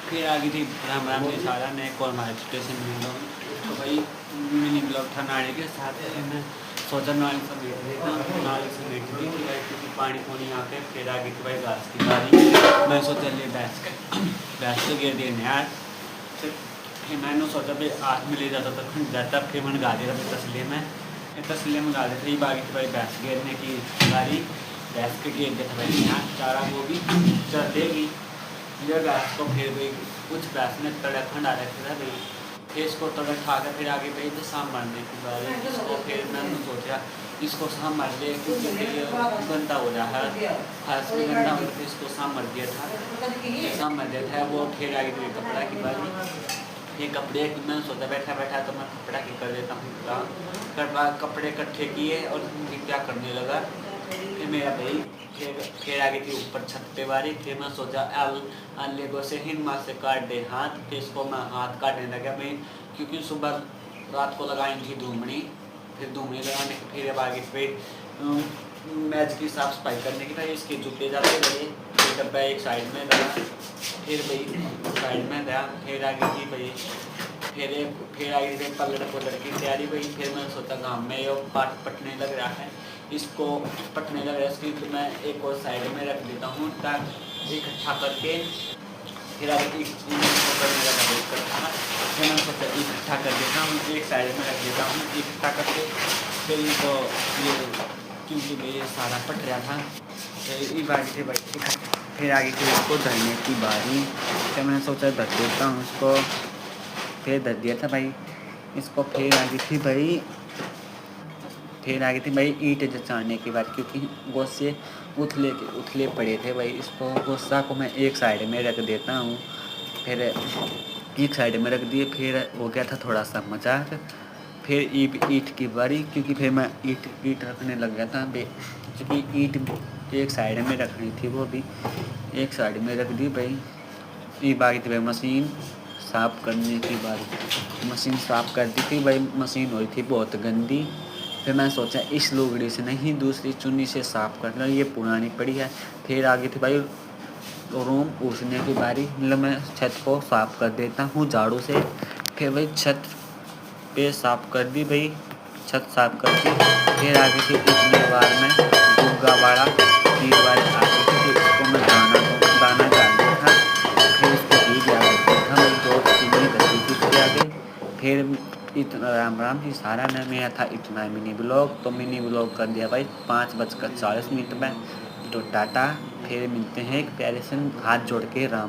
फिर आ गई थी राम राम जी सारा ने एक और हमारे स्टेशन में लोग तो भाई मिनी ब्लॉग था नाले के साथ मैं सोचा नाली समेट देता नाली समेट दी थी भाई क्योंकि पानी पूनी आके फिर आ गई थी भाई घास की बारी। मैं सोचा ले भैंस को गिर दिए यार। फिर मैंने सोचा भाई हाथ में ले जाता तो खंड जाता फिर मैंने गा दिया था तसलिए में गा देता ये बागी थी भाई भैंस गिरने की बारी। भैंस के गिर दिया था भाई यहाँ चारा वो भी चल देगी ये भैंस को फिर भाई कुछ भैंस ने तड़े खंडा रखे था भाई फिर इसको तड़े खा कर फिर आगे भाई तो शाम मारने की बारी इसको फिर मैंने सोचा इसको शाम मार ले क्योंकि ये गंदा हो रहा है खास में गंदा हो फिर इसको शाम मार दिया था शाम मार दिया था वो फिर आगे भाई कपड़ा की बारी ये कपड़े मैंने सोचा बैठा बैठा तो मैं कपड़ा की कर देता हूँ कपड़े इकट्ठे किए और क्या करने लगा फिर मेरा भाई फिर आगे थी ऊपर छत पे वाली फिर मैं सोचा लेगो से हिनमा से काट दे हाथ फिर इसको मैं हाथ काटने लगा मैं क्योंकि सुबह रात को लगाई थी धूमड़ी फिर धूमड़ी लगाने के फिर अब आगे फिर मैच की साफ सफाई करने की भाई इसके जूते जाते गए फिर डब्बा एक साइड में लगा फिर भाई साइड में गया फिर आगे थी भाई फिर आगे थी पलट की तैयारी भाई फिर मैंने सोचा गाँव में ये पाट पटने लग रहा है इसको पटने लग रहा है इसकी तो मैं एक और साइड में रख देता हूँ ताकि इकट्ठा करके फिर आगे करने लगा इकट्ठा फिर मैं सोचा इकट्ठा कर देता हूँ एक साइड में रख देता हूँ इकट्ठा करके फिर इनको ये क्योंकि ये सारा पट रहा था तो इस बारी से भाई फिर आगे फिर इसको धरने की बारी फिर मैंने सोचा धर देता हूँ उसको फिर धर दिया था भाई इसको फिर आगे थी भाई ईंट जचाने की बात क्योंकि गोस्से उथले पड़े थे भाई इसको गोस्सा को मैं एक साइड में रख देता हूँ फिर एक साइड में रख दिए फिर हो गया था थोड़ा सा मजाक फिर ईंट की बारी क्योंकि फिर मैं ईंट रखने लग गया था क्योंकि ईंट एक साइड में रखनी थी वो भी एक साइड में रख दी भाई ये बारी थी भाई मशीन साफ़ करने की बारी मशीन साफ़ कर दी थी भाई मशीन हुई थी बहुत गंदी फिर मैंने सोचा इस लुगड़ी से नहीं दूसरी चुन्नी से साफ़ करना ये पुरानी पड़ी है फिर आगे थी भाई रूम पूछने की बारी मतलब मैं छत को साफ़ कर देता हूँ झाड़ू से फिर भाई छत पे साफ़ कर दी भाई छत साफ़ कर दी फिर आगे थी इतने बार में दुर्गा वाला 3 बार आगे थी इसको मैं दाना डाल दिया था फिर इसको घी डाल दिया था मैं 2 चीनी रखी थी फिर आगे फिर इतना राम जी सारा ने मेरा था इतना मिनी ब्लॉग तो मिनी ब्लॉग कर दिया भाई 5:40 में तो टाटा फिर मिलते हैं एक प्यारे से हाथ जोड़ के राम।